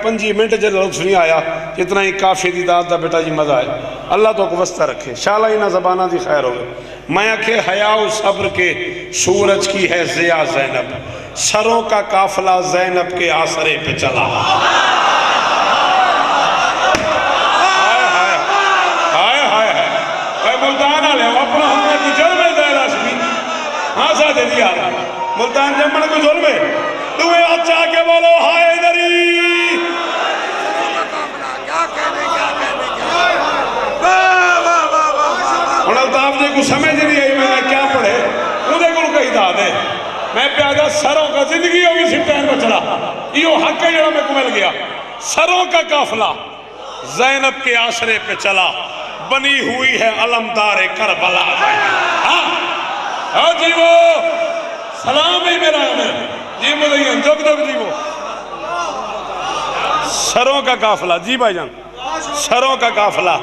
5 minute جب لفظ نہیں آیا جتنا ہی کافی دی داد دا بیٹا جی مزہ ہے اللہ تو کو وسطہ رکھے شالا ہی نہ زبانہ دی خیر ہوگا میں آکھے حیا و صبر کے سورج کی ہے ضیاء زینب سروں کا قافلہ زینب کے آسرے پہ چلا ملتان آلے ہو اپنا ہمیں کو جلوے دے راشمی ہاں ساتھ دیا ملتان جمعن کو جلوے دوئے اچھا کے بولو ہائے دری اور الطاف جے کو سمجھ نہیں آئی میں نے کیا پڑھے مجھے کو کہی دا دے میں پیادہ سروں کا زندگی ہوگی سپٹین کو چلا یہ حق ہے جڑا میں کو مل گیا سروں کا قافلہ زینب کے آسرے پہ چلا بنی ہوئی ہے علمدار کربلا ہاں جی وہ سلام ہی میرا ہے جی مدین جگ جگ جی وہ سروں کا قافلہ جی بھائی جان سروں کا قافلہ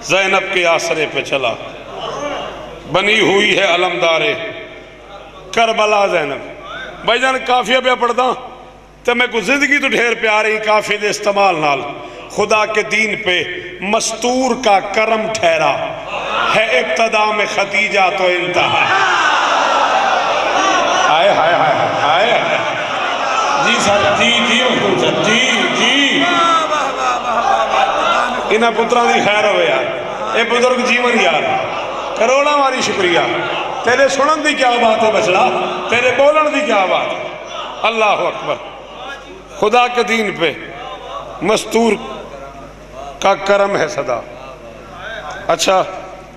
زینب کے آسرے پہ چلا بنی ہوئی ہے علمدار کربلا زینب بھائی جان کافیہ پہ پڑھتا تو میں کو زندگی تو ڈھیر پیاری کافی دے استعمال نال خدا کے دین پہ مستور کا کرم ٹھہرا ہے ابتدا میں ختیجہ تو انتہا آئے ہائے ہائے ہائے جی سر جی جی جی جی انہا پتران دی خیر ہوئے یار اے بزرگ جیون یار کروڑا ماری شکریہ تیرے سنن دی کیا بات ہے بچڑا تیرے بولن دی کیا بات ہے اللہ اکبر خدا کے دین پہ مستور کا کرم ہے صدا اچھا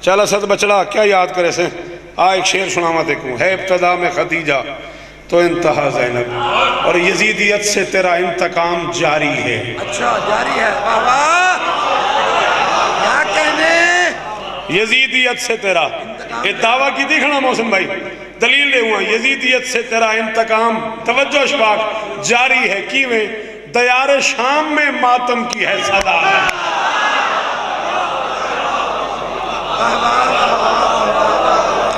چلا صد بچڑا کیا یاد کرے سے ایک شعر سناما دیکھوں ہے ابتدا میں ختیجہ تو انتہا زینب اور یزیدیت سے تیرا انتقام جاری ہے اچھا جاری ہے کیا کہنے یزیدیت سے تیرا ایک دعویٰ کی دیکھنا موسم بھائی دلیل لے ہوا یزیدیت سے تیرا انتقام توجہ اشفاق جاری ہے کیویں دیار شام میں ماتم کی ہے صدا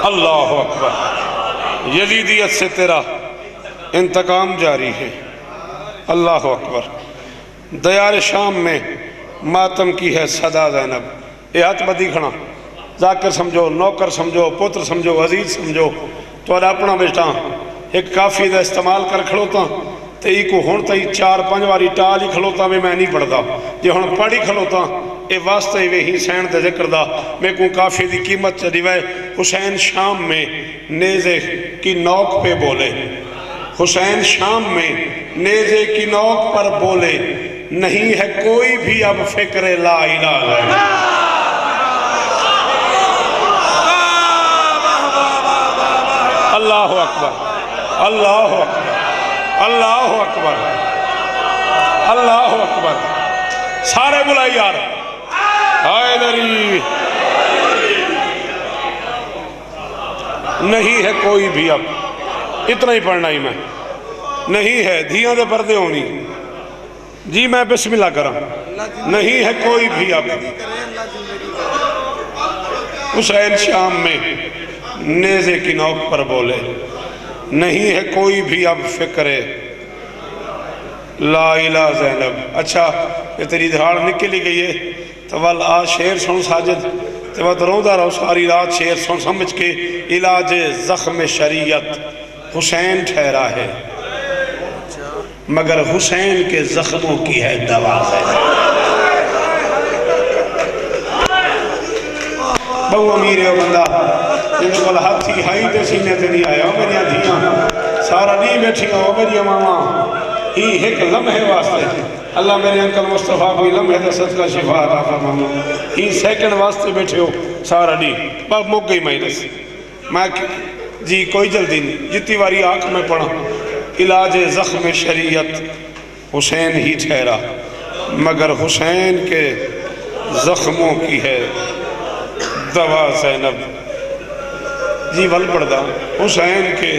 اللہ اکبر یزیدیت سے تیرا انتقام جاری ہے اللہ اکبر دیار شام میں ماتم کی ہے صدا زینب اے ہاتھ بدی کھنا ذاکر سمجھو نوکر سمجھو پتر سمجھو عزیز سمجھو تو اپنا بیٹا ایک کافی دا استعمال کر کھڑوتا تے ای کو ہون تائی 4-5 واری ٹال ہی کھلوتا میں نہیں پڑھدا یہ ہون پڑھی کھلوتا اے واسطہ ہی سین دے ذکر دا میں کو کافی دی قیمت چلی وے حسین شام میں نیزے کی نوک پہ بولے حسین شام میں نیزے کی نوک پر بولے نہیں ہے کوئی بھی اب فکر لا الہ الا اللہ اکبر اللہ اکبر اللہ اکبر اللہ اکبر سارے بلائی یار حیدری نہیں ہے کوئی بھی اب اتنا ہی پڑھنا ہی میں نہیں ہے دھیاں دے پردے ہونی جی میں بسم اللہ کروں نہیں ہے کوئی بھی اب حسین شام میں نیزے کی نوک پر بولے نہیں ہے کوئی بھی اب فکر لا الہ زینب اچھا یہ تیری دھاڑ نکلی گئی ہے تو وال آج شیر سن ساجد تو وہ دروندہ رہو ساری رات شیر سن سمجھ کے علاج زخم شریعت حسین ٹھہرا ہے مگر حسین کے زخموں کی ہے دوا زینب بہو امیر ہے بندہ ان کو ہاتھی ہائی تے سینے تے نہیں آیا میری دھیاں سارا نہیں بیٹھی ہو میری ماما ہی ایک لمحے واسطے اللہ میرے انکل مصطفیٰ کوئی لمحے تے صدقہ شفا عطا فرمانا ہی سیکنڈ واسطے بیٹھے ہو سارا نہیں بس مک گئی مائنس میں جی کوئی جلدی نہیں جتنی واری آنکھ میں پڑھا علاج زخم شریعت حسین ہی ٹھہرا مگر حسین کے زخموں کی ہے دوا زینب جی ول پڑھدا حسین کے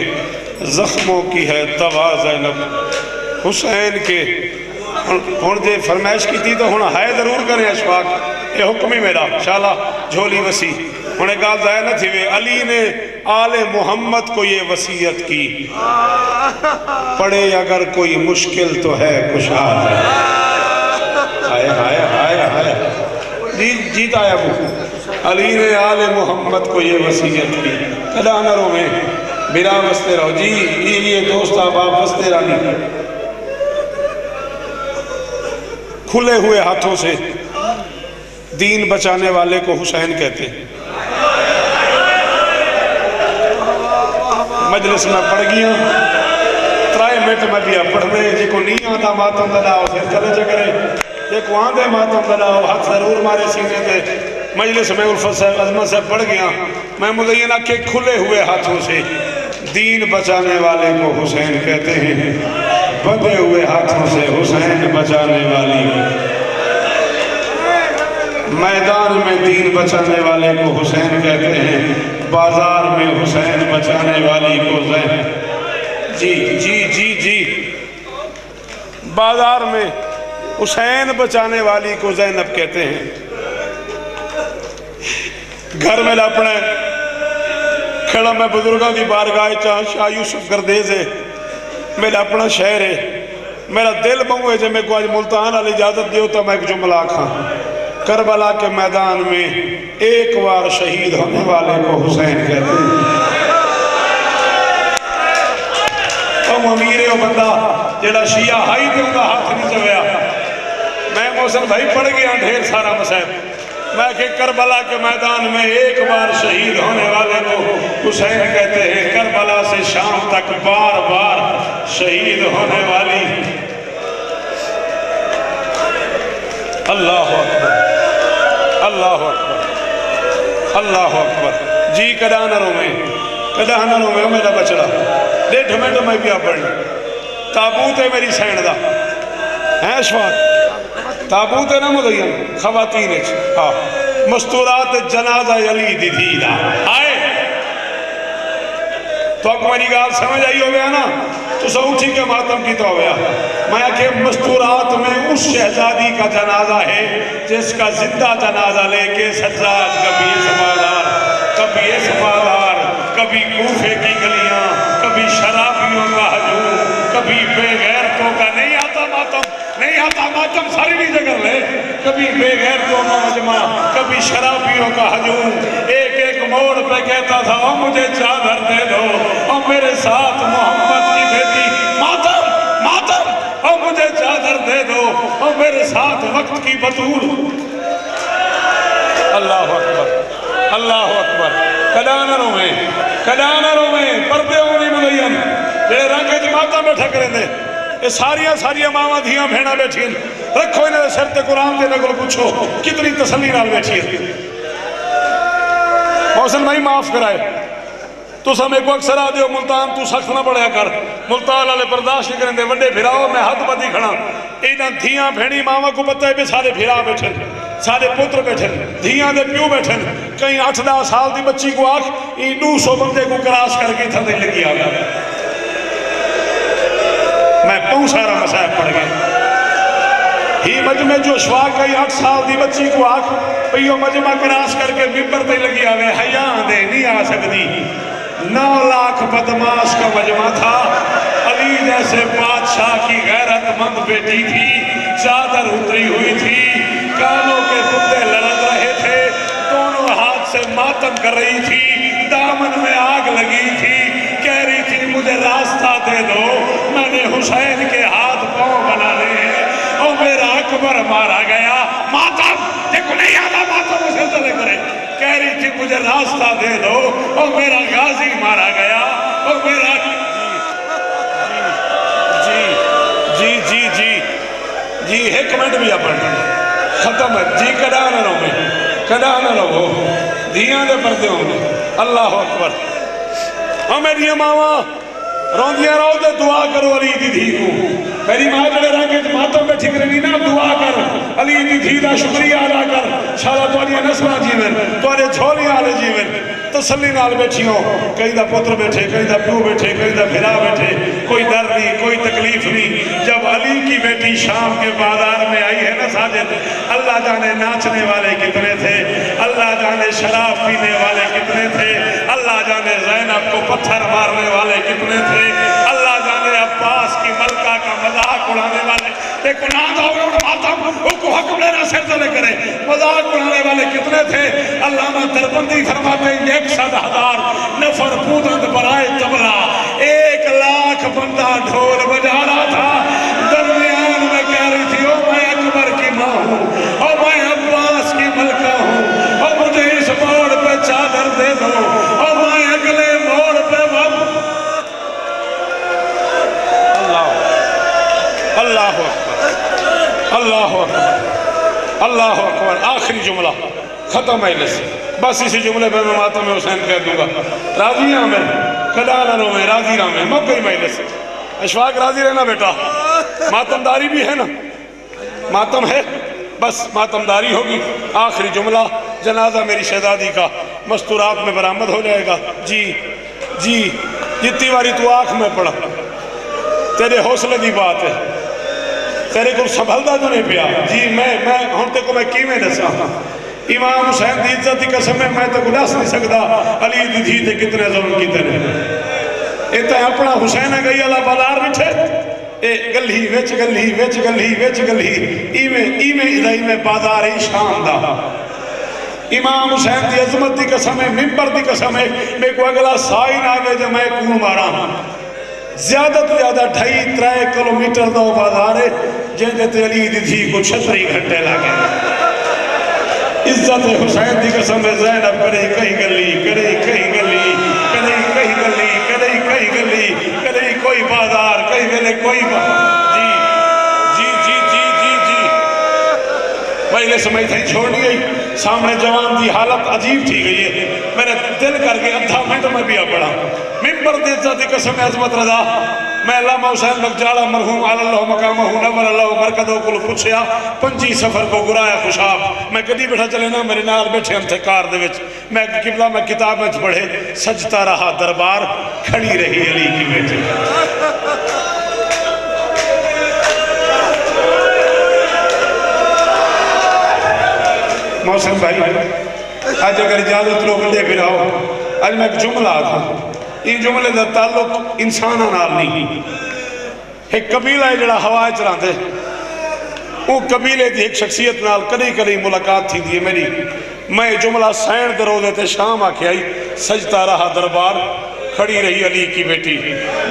زخموں کی ہے دوا زینب حسین کے ہون جے فرمائش کی تھی تو ہونا ہے ضرور کریں اشفاق یہ حکم ہی میرا شالا جھولی وسیع انہیں کہا ظاہر نہ تھی وے علی نے آل محمد کو یہ وصیت کی پڑھے اگر کوئی مشکل تو ہے کشاد ہے ہائے ہائے ہائے ہائے جیت آیا وہ علی نے آل محمد کو یہ وصیت کی کدا نہ رو میں برا وستے رہو جی یہ دوست آپ وستے رہی کھلے ہوئے ہاتھوں سے دین بچانے والے کو حسین کہتے ہیں مجلس میں پڑھ گیا ترائے منٹ میں بھی پڑھنے جی کو نہیں آتا ماتم دلاؤ پھر چلے چکرے جی کو آندے ماتم دلاؤ ہاتھ ضرور مارے سینے دے مجلس میں الفت صاحب عظمت سے پڑھ گیا میں مدینہ کے کھلے ہوئے ہاتھوں سے دین بچانے والے کو حسین کہتے ہیں بندھے ہوئے ہاتھوں سے حسین بچانے والی میدان میں دین بچانے والے کو حسین کہتے ہیں بازار میں حسین بچانے والی کو زینب جی جی جی جی بازار میں حسین بچانے والی کو زینب کہتے ہیں گھر میں لاپنے کھڑا میں بزرگاں دی بارگاہ چاہ شاہ یوسف گردیز ہے میرا اپنا شہر ہے میرا دل بہو ہے جب میں کو آج ملتان علی اجازت دیو تو میں ایک جملہ کھاں کربلا کے میدان میں ایک بار شہید ہونے والے کو حسین کہتے ہیں تم امیرے ہو بندہ جڑا شیعہ ہائی دے ان کا ہاتھ نہیں چویا میں محسن بھائی پڑھ گیا ڈھیر سارا مسائب میں کہ کربلا کے میدان میں ایک بار شہید ہونے والے کو حسین کہتے ہیں کربلا سے شام تک بار بار شہید ہونے والی اللہ اکبر اللہ اکبر اللہ اکبر جی کدا نہ رو میں میرا بچڑا ڈیٹھ منٹ میں پیا پڑھنا تابوت ہے میری سینڈ دا ہیں اشفاق تابوت ہے نا مدین خواتین مستورات جنازہ علی دی دھیدہ آئے تو اک میری گال سمجھ آئی ہو گیا نا تو سو اٹھی کے ماتم کی تو ہو گیا میں کہ مستورات میں اس شہزادی کا جنازہ ہے جس کا زندہ جنازہ لے کے سجاد کبھی سمادار کبھی سمادار کبھی کوفے کی گلیاں کبھی شرابیوں کا ہجوم کبھی بے غیرتوں کا نہیں آتا ماتم ساری نہیں جگہ لے کبھی بے غیرتوں کا مجمع کبھی شرابیوں کا ہجوم ایک ایک موڑ پہ کہتا تھا او مجھے چادر دے دو اور میرے ساتھ محمد کی بیٹی ماتم اور مجھے چادر دے دو اور میرے ساتھ وقت کی بطول اللہ اکبر اللہ اکبر کدانروں میں پردے ہونی ملین جڑے رنگ جماعتہ میں ٹھک رہے ہیں یہ ساریاں ماما دھیاں بھینا بیٹھی ہیں رکھو انہیں سرت قرآن دے نگل پوچھو کتنی تسلی نال بیٹھی ہیں محسن بھائی معاف کرائے تو سمیں کو اکثر آدھے ہو ملتان تو سخت نہ پڑھیا کر ملتان والے برداشت کریں دے وڈے بھیراؤ میں ہاتھ بدی کھڑا انہاں دھیاں بھیڑی ماما کو پتہ ہے بھی سارے بھیراؤ بیٹھن سارے پتر بیٹھن دھیاں دے پیو بیٹھن کہیں 8-10 سال دی بچی کو آکھ این 900 بندے کو کراس کر کے تھا دے لگی آگا میں پہنچ سارا مسائب پڑھ گئے ہی مجمع جو شواق کئی 8 سال دی بچی کو آکھ پیو مجمع کراس کر کے ممبر تے لگی آگے حیاں دے نہیں آ سکتی 9 لاکھ بدماش کا مجمع تھا علی جیسے بادشاہ کی غیرت مند بیٹی تھی چادر اتری ہوئی تھی کانوں کے کتے لڑک رہے تھے دونوں ہاتھ سے ماتم کر رہی تھی دامن میں آگ لگی تھی کہہ رہی تھی مجھے راستہ دے دو میں نے حسین کے ہاتھ پاؤں بنا لے اور میرا اکبر مارا گیا ماتم دیکھو نہیں آدھا ماتم اسے چلے کرے کہہ رہی تھی مجھے راستہ دے دو اور میرا غازی مارا گیا اور میرا جی ایک منٹ بھی اپن ختم ہے جی کدا نہ رہو دھیاں دے پردے ہوں گے اللہ اکبر اور میری ماما روندیاں رہو دے دعا کرو علی دی دھی کو میری ماں جڑے رنگے ماتم میں ٹھک رہی نا دعا کر علی دی دھی دا شکریہ ادا کر شالا تو علی نسبہ جیون تو علی جھولی آلے جیون تسلی نال بیٹھی ہو کہیں دا پتر بیٹھے کہیں دا پیو بیٹھے کہیں دا بھرا بیٹھے کوئی در نہیں کوئی تکلیف نہیں جب علی کی بیٹی شام کے بازار میں آئی ہے نا ساجد اللہ جانے ناچنے والے کتنے تھے اللہ جانے شراب پینے والے کتنے تھے، اللہ جانے زینب کو پتھر مارنے والے کتنے تھے، اللہ جانے عباس کی ملکہ کا مذاق اڑانے والے، ایک نام ہوگا اور ماتم ان کو حکم لینا سر لے کرے، مذاق اڑانے والے کتنے تھے۔ علامہ دربندی فرماتے ہیں 100,000 نفر بودند برائے طبلہ، 1,00,000 بندہ ڈھول بجا رہا تھا، درمیان میں کہہ رہی تھی او میں اکبر کی ماں ہوں، او میں عباس کی ملکہ ہوں، او مجھے اس موڑ پہ چادر دے دو، او میں اگلے موڑ پہ اللہ اکبر، اللہ اکبر، اللہ اکبر۔ آخری جملہ ختم مجلس، بس اسی جملے پہ میں ماتم حسین کہہ دوں گا، راضی ہیں میں کلانا رو میں راضی رہا میں موقعی مجلس، اشفاق راضی رہنا بیٹا، ماتم داری بھی ہے نا، ماتم ہے، بس ماتم داری ہوگی۔ آخری جملہ، جنازہ میری شہزادی کا مستورات میں برآمد ہو جائے گا۔ جی جی جتنی باری تو آنکھ میں پڑا، تیرے حوصلے دی بات ہے، تیرے کو سنبھلدا جو نہیں پیا، جی میں ہونتے کو میں کیویں دساں، امام حسین دی عزت دی قسم ہے میں تو گلاس نہیں سکتا، علی دی دھی تے کتنے ظلم کی طرح اے تے اپنا حسین گئی اللہ بازار بٹھے، اے گلی وچ گلی وچ گلی وچ گلی ایویں بازار ہی شام دا، امام حسین دی عظمت دی قسم ہے، ممبر دی قسم ہے، میں کو اگلا سائی نہ آوے جو میں کون مارا، زیادہ تو زیادہ 2.5-3 کلومیٹر دا بازار ہے، جن تے علی دی دھی کو 36 گھنٹے لگے۔ عزت حسین دی قسم ہے، زینب کرے کہیں گلی، کرے کہیں گلی، کرے کہیں گلی، کرے کہیں گلی، کرے کوئی بازار، کہیں گلے کوئی بازار، جی جی جی جی جی جی پہلے سمجھ تھی چھوڑنی گئی، سامنے جوان دی حالت عجیب تھی گئی ہے، میں نے دل کر کے ادھا منٹ میں بھی پڑھا، ممبر دی عزت دی قسم عظمت رضا، میں علامہ حسین بگجاڑا مرحوم علی اللہ مقامہ نور اللہ مرکدوں کو پوچھیا 25 سفر کو گرایا خوشاب، میں کدی بیٹھا چلے نا میرے نال بیٹھے ہم تھے کار دے وچ، میں قبلہ میں کتاب وچ پڑھے، سجتا رہا دربار کھڑی رہی علی کی بیٹی۔ محسن بھائی آج اگر اجازت لوگ لے بھی رہا ہو، آج میں ایک جملہ آتا یہ جملے دا تعلق انسانہ نال نہیں، ایک قبیلہ ہے جڑا ہوائے چلان دے، وہ قبیلے دی ایک شخصیت نال کدی ملاقات تھی دی میری، میں جملہ سین درو دیتے شام آکے آئی، سجتا رہا دربار کھڑی رہی علی کی بیٹی،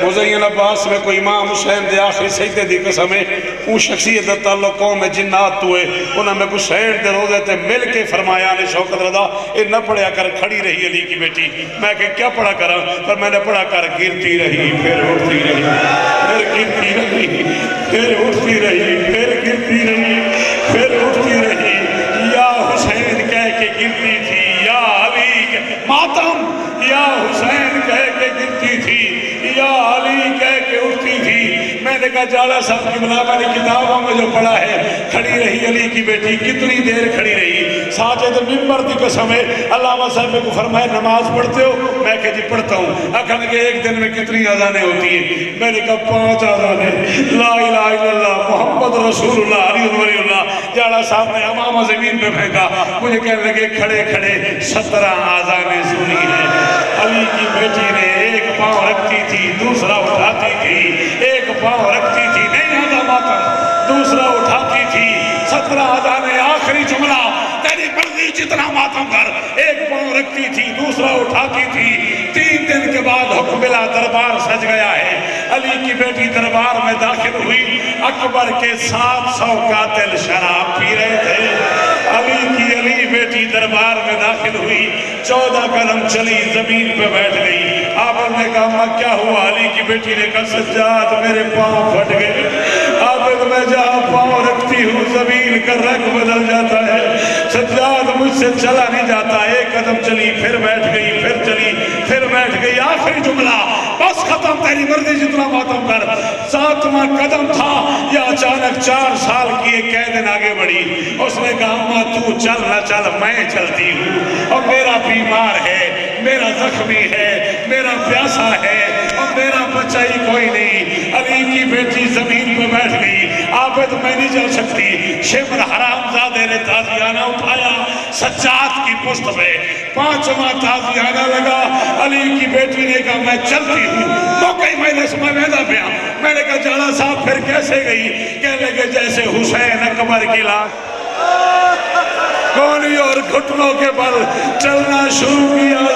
مزین عباس میں کوئی امام حسین دے آخری سجدے دی قسم ہے، وہ شخصیت دا تعلق قوم میں جنات ہوئے، انہوں میں کچھ سین دے روزے تے مل کے فرمایا نے شوکت رضا اے نہ پڑھیا کر کھڑی رہی علی کی بیٹی، میں کہ کیا پڑھا کرا، پر میں نے پڑھا کر گرتی رہی پھر اٹھتی رہی پھر گرتی رہی پھر اٹھتی رہی پھر گرتی رہی پھر اٹھتی رہی، یا حسین کہہ کے گرتی تھی، یا علی ماتم، یا حسین کہہ کے گرتی تھی، یا علی کہہ کے اٹھتی تھی، میں نے کہا جالا صاحب کی بنا میں نے کتابوں میں جو پڑھا ہے، کھڑی رہی علی کی بیٹی کتنی دیر کھڑی رہی، ساجد ممبر دی قسم ہے، علامہ صاحب کو فرمایا نماز پڑھتے ہو، میں کہ جی پڑھتا ہوں، اکھن کہ ایک دن میں کتنی اذانیں ہوتی ہیں، میں نے کہا 5 اذانیں، لا الہ الا اللہ محمد رسول اللہ علی ولی اللہ، جالا صاحب نے امامہ زمین پہ پھینکا، مجھے کہنے لگے کھڑے کھڑے 17 اذانیں سنی ہیں، علی کی بیٹی نے ایک پاؤں رکھتی تھی دوسرا اٹھاتی تھی، ایک پاؤں رکھتی تھی نہیں آدھا ماتم دوسرا اٹھاتی تھی، 17 اذانیں، آخری جملہ تیری مرضی جتنا ماتم کر، ایک پاؤں رکھتی تھی دوسرا اٹھاتی تھی، 3 دن کے بعد حکم ملا دربار سج گیا ہے، علی کی بیٹی دربار میں داخل ہوئی، اکبر کے 700 قاتل شراب پی رہے تھے، علی بیٹی دربار میں داخل ہوئی، 14 قدم چلی زمین پہ بیٹھ گئی، آپ نے کہا ماں کیا ہوا، علی کی بیٹی نے کہا سجاد میرے پاؤں پھٹ گئے، اب میں جہاں پاؤں رکھتی ہوں زمین کا رنگ بدل جاتا ہے، سجاد مجھ سے چلا نہیں جاتا، 1 قدم چلی پھر بیٹھ گئی پھر چلی پھر بیٹھ گئی، آخری جملہ بس ختم تیری مرضی جتنا ماتم کر، 7واں قدم تھا یا اچانک 4 سال کی ایک قیدن آگے بڑھی، اس نے کہا ماں تو چل نہ چل میں چلتی ہوں، اور میرا بیمار ہے، میرا زخمی ہے، میرا پیاسا ہے، اور میرا بچہ ہی کوئی نہیں، علی کی بیٹی زمین پہ بیٹھ گئی، آبد میں نہیں چل سکتی، شمر حرام زادے نے تازیانہ اٹھایا، سجاد کی پشت پہ 5واں تازیانہ لگا۔ علی کی بیٹی نے کہا میں چلتی ہوں، موقعی میں نے سمجھ پیدا پیا۔ میں نے کہا جانا صاحب پھر کیسے گئی؟ کہنے لگے جیسے حسین اکبر کی لاش، کونی اور گھٹنوں کے بل چلنا شروع کیا۔